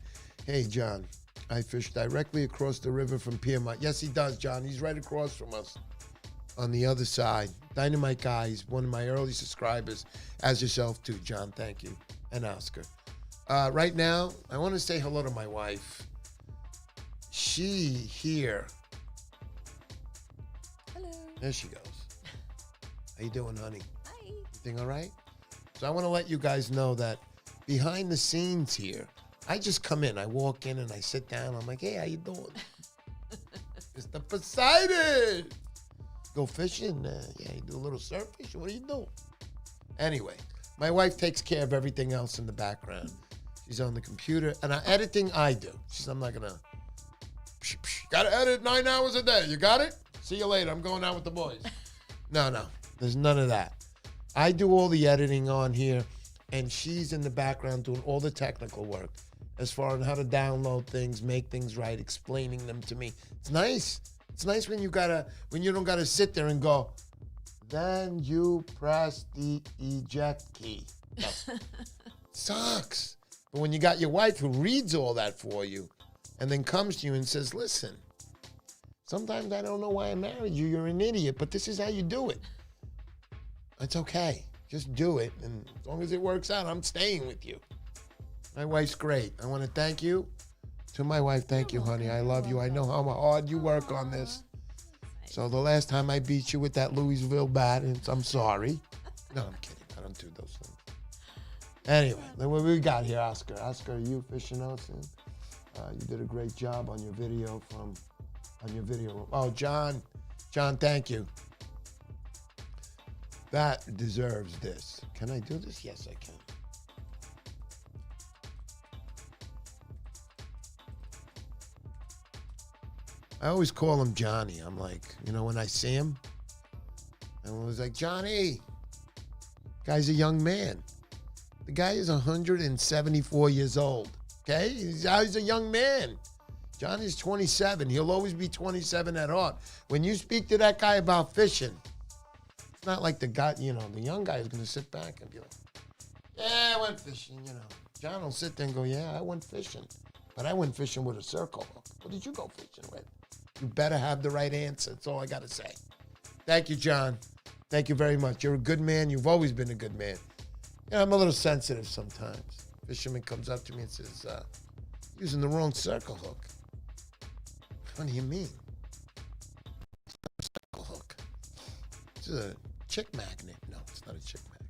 Hey, John. I fish directly across the river from Piedmont. Yes, he does, John. He's right across from us on the other side. Dynamite guy. He's one of my early subscribers, as yourself too, John. Thank you. And Oscar. Right now, I want to say hello to my wife. She here. Hello. There she goes. How you doing, honey? Hi. Everything all right? So I want to let you guys know that behind the scenes here, I just come in. I walk in and I sit down. I'm like, hey, how you doing? Mr. Poseidon. Go fishing? Yeah, you do a little surf fishing? What do you do? Anyway, my wife takes care of everything else in the background. She's on the computer. And editing, I do. She says, I'm not going to. Got to edit 9 hours a day. You got it? See you later. I'm going out with the boys. No. There's none of that. I do all the editing on here. And she's in the background doing all the technical work as far as how to download things, make things right, explaining them to me. It's nice. It's nice when you don't gotta sit there and go, then you press the eject key. No. Sucks. But when you got your wife who reads all that for you and then comes to you and says, listen, sometimes I don't know why I married you. You're an idiot, but this is how you do it. It's okay. Just do it. And as long as it works out, I'm staying with you. My wife's great. I want to thank you. To my wife, thank you, honey. I love you. I know how hard you work on this. So the last time I beat you with that Louisville bat, I'm sorry. No, I'm kidding. I don't do those things. Anyway, what we got here, Oscar. Oscar, are you aficionados? You did a great job on your video Oh, John, thank you. That deserves this. Can I do this? Yes, I can. I always call him Johnny. I'm like, when I see him, I was like, Johnny. Guy's a young man. The guy is 174 years old. Okay? He's a young man. Johnny's 27. He'll always be 27 at heart. When you speak to that guy about fishing, it's not like the guy, the young guy is going to sit back and be like, yeah, I went fishing, John will sit there and go, yeah, I went fishing. But I went fishing with a circle hook. What did you go fishing with? You better have the right answer. That's all I got to say. Thank you, John. Thank you very much. You're a good man. You've always been a good man. I'm a little sensitive sometimes. Fisherman comes up to me and says, using the wrong circle hook. What do you mean? Circle hook. It's a chick magnet. No, it's not a chick magnet.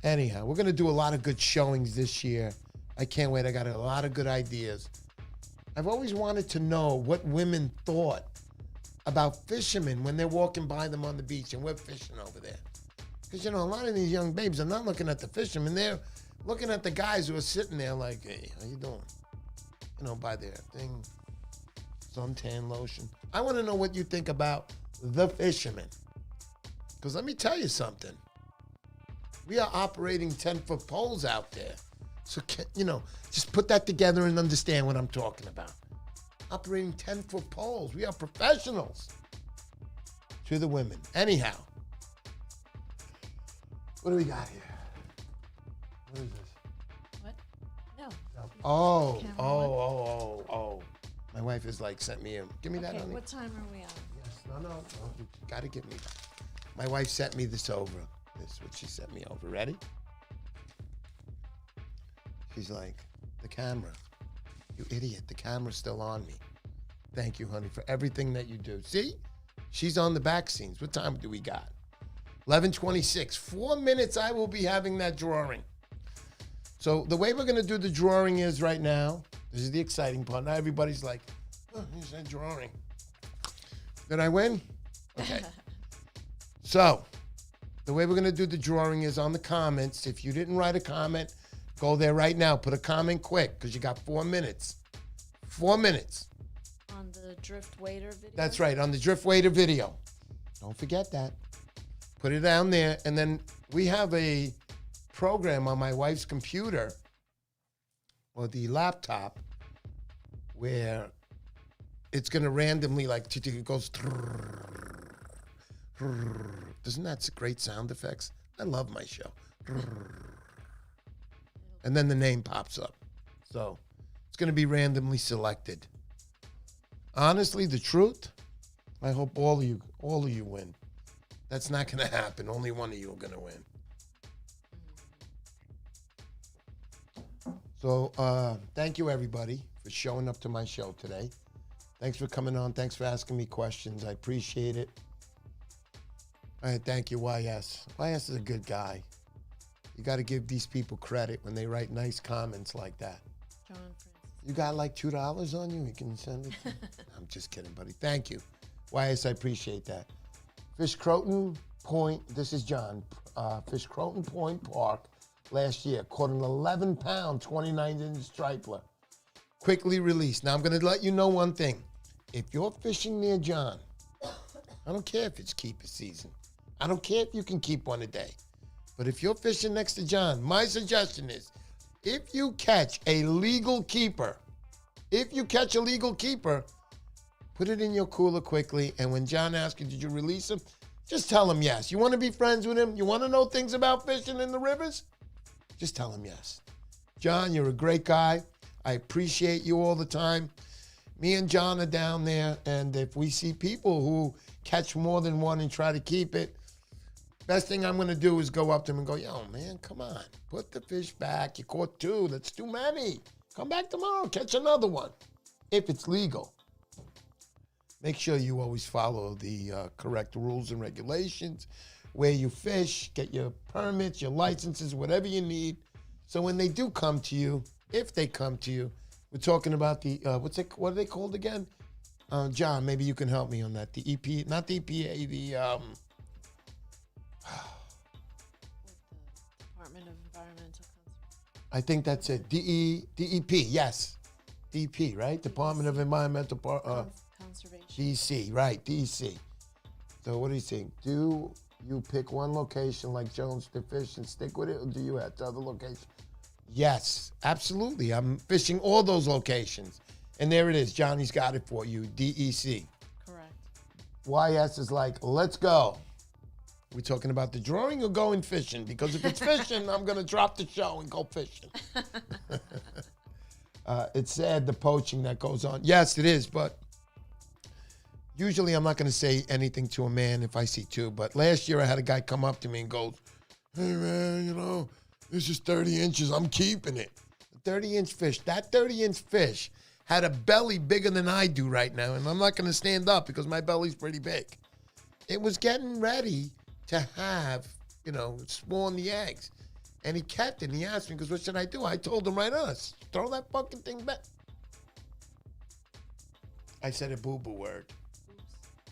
Anyhow, we're going to do a lot of good showings this year. I can't wait. I got a lot of good ideas. I've always wanted to know what women thought about fishermen when they're walking by them on the beach and we're fishing over there. Because, a lot of these young babes are not looking at the fishermen. They're looking at the guys who are sitting there like, hey, how you doing? By their thing, suntan lotion. I want to know what you think about the fishermen. Because let me tell you something. We are operating 10-foot poles out there. So, just put that together and understand what I'm talking about. Operating 10-foot poles. We are professionals. To the women. Anyhow. What do we got here? What is this? What? No. Oh. My wife is like, sent me a, give me that, honey. What time are we on? Yes, no, you gotta give me that. My wife sent me this over. This is what she sent me over. Ready? She's like, the camera. You idiot, the camera's still on me. Thank you, honey, for everything that you do. See? She's on the back scenes. What time do we got? 11:26. 4 minutes I will be having that drawing. So the way we're going to do the drawing is right now, this is the exciting part. Now everybody's like, oh, here's that drawing. Did I win? Okay. So the way we're going to do the drawing is on the comments. If you didn't write a comment, go there right now. Put a comment quick because you got 4 minutes. 4 minutes. On the drift waiter video? That's right, on the drift waiter video. Don't forget that. Put it down there. And then we have a program on my wife's computer or the laptop where it's going to randomly, like, it goes. Doesn't that great sound effects? I love my show. And then the name pops up. So it's going to be randomly selected. Honestly, the truth, I hope all of you win. That's not going to happen. Only one of you are going to win. So thank you, everybody, for showing up to my show today. Thanks for coming on. Thanks for asking me questions. I appreciate it. All right, thank you, YS. YS is a good guy. You got to give these people credit when they write nice comments like that. John Francis. You got like $2 on you? You can send it to me? I'm just kidding, buddy. Thank you. YS, I appreciate that. Fish Croton Point, this is John. Fish Croton Point Park last year. Caught an 11-pound, 29-inch stripler. Quickly released. Now, I'm going to let you know one thing. If you're fishing near John, I don't care if it's keeper season. I don't care if you can keep one a day. But if you're fishing next to John, my suggestion is, if you catch a legal keeper, put Put it in your cooler quickly, and when John asks you, did you release him? Just tell him yes. You want to be friends with him? You want to know things about fishing in the rivers? Just tell him yes. John, you're a great guy. I appreciate you all the time. Me and John are down there, and if we see people who catch more than one and try to keep it, best thing I'm going to do is go up to them and go, yo, man, come on. Put the fish back. You caught 2. That's too many. Come back tomorrow. Catch another one. If it's legal. Make sure you always follow the correct rules and regulations, where you fish, get your permits, your licenses, whatever you need. So when they do come to you, if they come to you, we're talking about the, what are they called again? John, maybe you can help me on that. The EP, not the EPA, the... Department of Environmental Conservation. I think that's it. DEP, yes. DEP, right? Department of Environmental Conservation. DC, right, DC. So what do you think? Do you pick one location like Jones to fish and stick with it, or do you have to other locations? Yes, absolutely. I'm fishing all those locations. And there it is. Johnny's got it for you, DEC. Correct. YS is like, let's go. We're talking about the drawing or going fishing? Because if it's fishing, I'm going to drop the show and go fishing. It's sad, the poaching that goes on. Yes, it is, but usually I'm not going to say anything to a man if I see 2. But last year I had a guy come up to me and goes, hey, man, you know, this is 30 inches. I'm keeping it. A 30-inch fish. That 30-inch fish had a belly bigger than I do right now, and I'm not going to stand up because my belly's pretty big. It was getting ready to have, you know, spawn the eggs. And he kept it, and he asked me, because what should I do? I told him right on, throw that fucking thing back. I said a boo-boo word. Oops.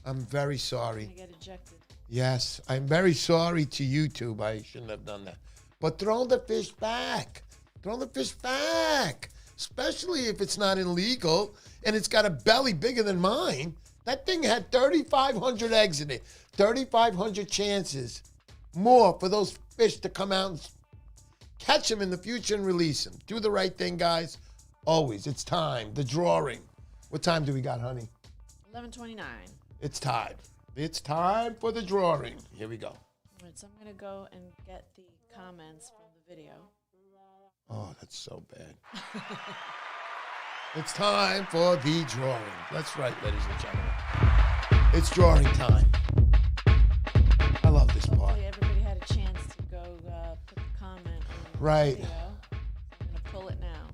I'm very sorry. I get ejected. Yes, I'm very sorry to YouTube. I shouldn't have done that. But throw the fish back. Throw the fish back. Especially if it's not illegal and it's got a belly bigger than mine. That thing had 3,500 eggs in it. 3,500 chances more for those fish to come out and catch them in the future and release them. Do the right thing, guys. Always. It's time. The drawing. What time do we got, honey? 11:29. It's time. It's time for the drawing. Here we go. All right, so I'm going to go and get the comments from the video. Oh, that's so bad. It's time for the drawing. That's right, ladies and gentlemen. It's drawing time. I love this part. Hopefully everybody had a chance to go put the comment on Right. the video. I'm going to pull it now.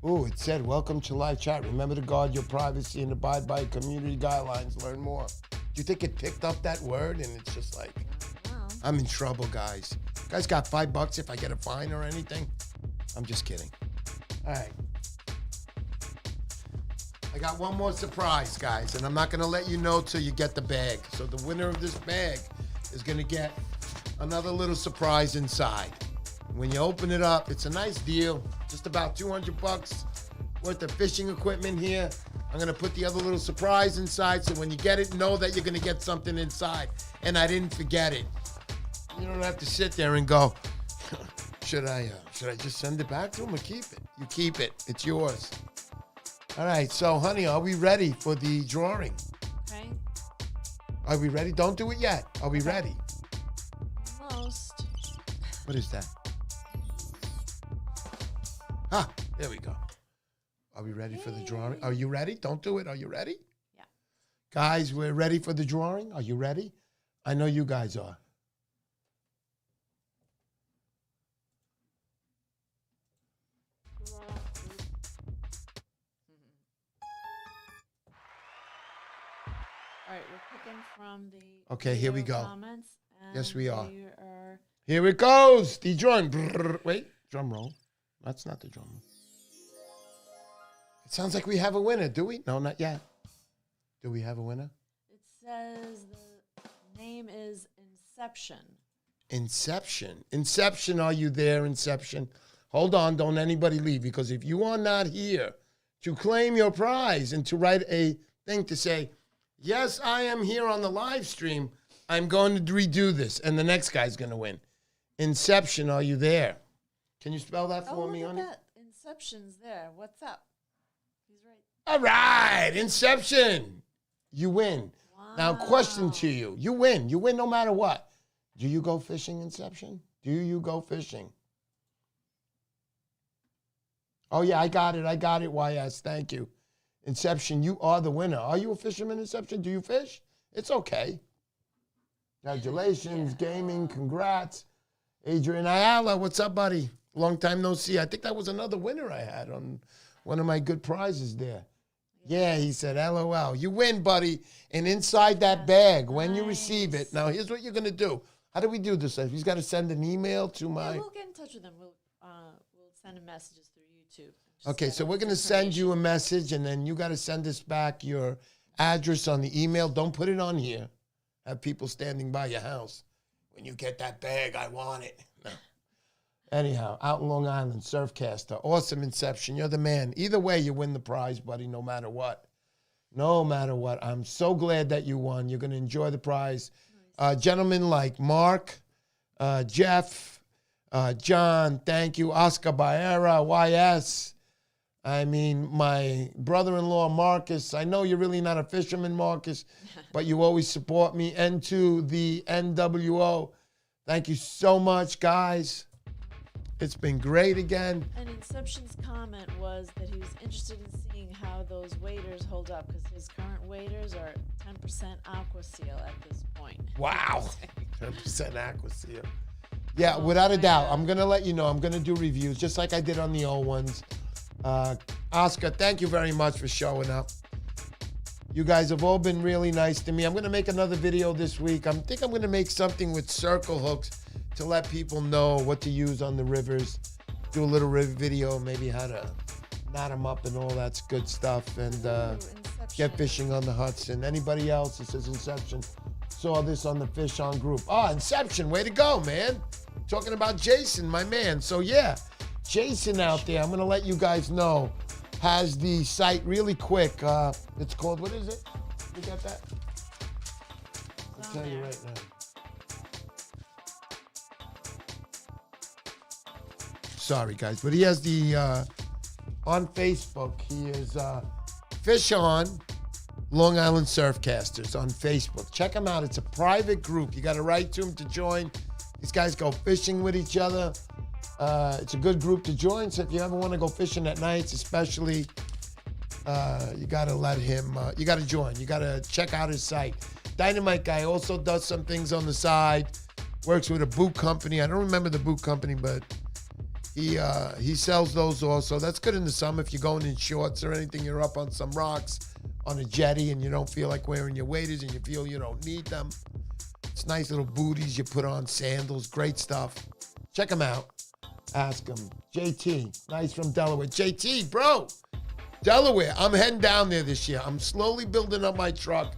Ooh, it said, welcome to live chat. Remember to guard your privacy and abide by community guidelines. Learn more. Do you think it picked up that word and it's just like, Wow. I'm in trouble, guys. You guys got $5 if I get a fine or anything? I'm just kidding. All right. I got one more surprise, guys, and I'm not going to let you know till you get the bag. So the winner of this bag is going to get another little surprise inside. When you open it up, it's a nice deal. Just about $200 worth of fishing equipment here. I'm going to put the other little surprise inside, so when you get it, know that you're going to get something inside. And I didn't forget it. You don't have to sit there and go, should I just send it back to him or keep it? You keep it. It's yours. All right, so, honey, are we ready for the drawing? Okay. Are we ready? Don't do it yet. Are we ready? Almost. What is that? Ah, there we go. Are we ready for the drawing? Are you ready? Don't do it. Are you ready? Yeah. Guys, we're ready for the drawing. Are you ready? I know you guys are. All right, we're picking from the Okay, here we video go. comments. And Yes, we are. are. Here it goes. The drawing. Brrr. Wait, drum roll. That's not the drum roll. It sounds like we have a winner, do we? No, not yet. Do we have a winner? It says the name is Inception. Inception. Inception, are you there, Inception? Hold on, don't anybody leave, because if you are not here to claim your prize and to write a thing to say, yes, I am here on the live stream, I'm going to redo this, and the next guy's going to win. Inception, are you there? Can you spell that for me, Look honey? at that. Inception's there. What's up? He's right. All right, Inception. You win. Wow. Now, question to you. You win. You win no matter what. Do you go fishing, Inception? Do you go fishing? Oh, yeah, I got it. YS. Thank you. Inception, you are the winner. Are you a fisherman, Inception? Do you fish? It's okay. Congratulations, gaming. Congrats. Adrian Ayala, what's up, buddy? Long time no see. I think that was another winner I had on one of my good prizes there. Yeah, he said, LOL. You win, buddy. And inside that bag, when you receive it, now here's what you're going to do. How do we do this? He's got to send an email to my... Yeah, we'll get in touch with him. We'll send him messages through YouTube. Okay, so we're going to send you a message, and then you got to send us back your address on the email. Don't put it on here. Have people standing by your house. When you get that bag, I want it. No. Anyhow, out in Long Island, Surfcaster. Awesome, Inception. You're the man. Either way, you win the prize, buddy, no matter what. No matter what. I'm so glad that you won. You're going to enjoy the prize. Gentlemen like Mark, Jeff, John, thank you. Oscar Baera, YS. I mean, my brother-in-law, Marcus. I know you're really not a fisherman, Marcus, but you always support me. And to the NWO, thank you so much, guys. It's been great again. And Inception's comment was that he was interested in seeing how those waders hold up because his current waders are 10% aqua seal at this point. Wow. 10% aqua seal. Yeah, without a doubt. I'm going to let you know. I'm going to do reviews just like I did on the old ones. Oscar, thank you very much for showing up. You guys have all been really nice to me. I'm going to make another video this week. I think I'm going to make something with circle hooks to let people know what to use on the rivers. Do a little video, maybe how to knot them up and all that good stuff. And get fishing on the Hudson. Anybody else that says Inception saw this on the Fish On group. Oh, Inception, way to go, man. Talking about Jason, my man. So yeah, Jason out there, I'm going to let you guys know, has the site really quick. It's called, what is it? You got that? I'll tell you right now. Sorry, guys, but he has the, on Facebook, he is Fish On Long Island Surfcasters on Facebook. Check him out. It's a private group. You got to write to him to join. These guys go fishing with each other. It's a good group to join, so if you ever want to go fishing at nights, especially, you got to let him, you got to join. You got to check out his site. Dynamite Guy also does some things on the side, works with a boot company. I don't remember the boot company, but he sells those also. That's good in the summer if you're going in shorts or anything. You're up on some rocks on a jetty and you don't feel like wearing your waders and you feel you don't need them. It's nice little booties you put on, sandals, great stuff. Check them out. Ask him. JT, nice from Delaware. JT, bro, Delaware. I'm heading down there this year. I'm slowly building up my truck.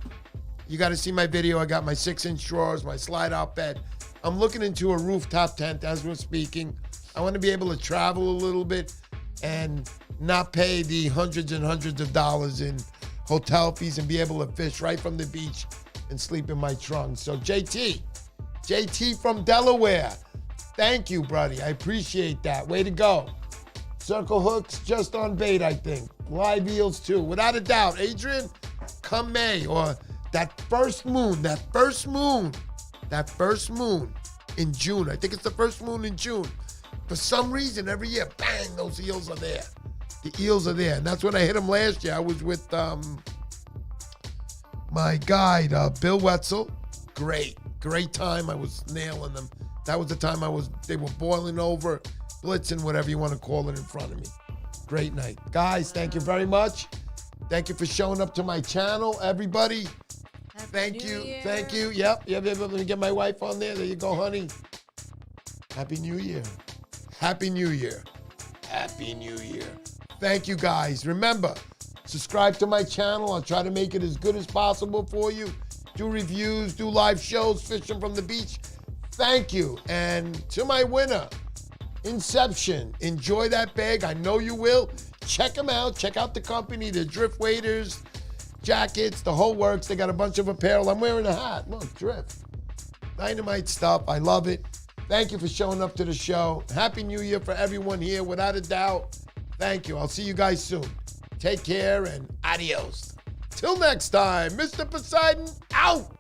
You got to see my video. I got my 6-inch drawers, my slide-out bed. I'm looking into a rooftop tent as we're speaking. I want to be able to travel a little bit and not pay the hundreds and hundreds of dollars in hotel fees and be able to fish right from the beach and sleep in my trunk. So JT from Delaware, thank you, buddy. I appreciate that. Way to go. Circle hooks just on bait, I think. Live eels too, without a doubt. Adrian, come May or that first moon in June. I think it's the first moon in June. For some reason, every year, bang, those eels are there. The eels are there. And that's when I hit them last year. I was with my guide, Bill Wetzel. Great time. I was nailing them. That was the time they were boiling over, blitzing, whatever you want to call it, in front of me. Great night. Guys, thank you very much. Thank you for showing up to my channel, everybody. Thank you. Yep. Let me get my wife on there. There you go, honey. Happy New Year. Happy New Year. Happy New Year. Thank you, guys. Remember, subscribe to my channel. I'll try to make it as good as possible for you. Do reviews, do live shows, fishing from the beach. Thank you. And to my winner, Inception. Enjoy that bag. I know you will. Check them out. Check out the company, the Drift Waders, jackets, the whole works. They got a bunch of apparel. I'm wearing a hat. Look, Drift. Dynamite stuff. I love it. Thank you for showing up to the show. Happy New Year for everyone here, without a doubt. Thank you. I'll see you guys soon. Take care and adios. Till next time, Mr. Poseidon out.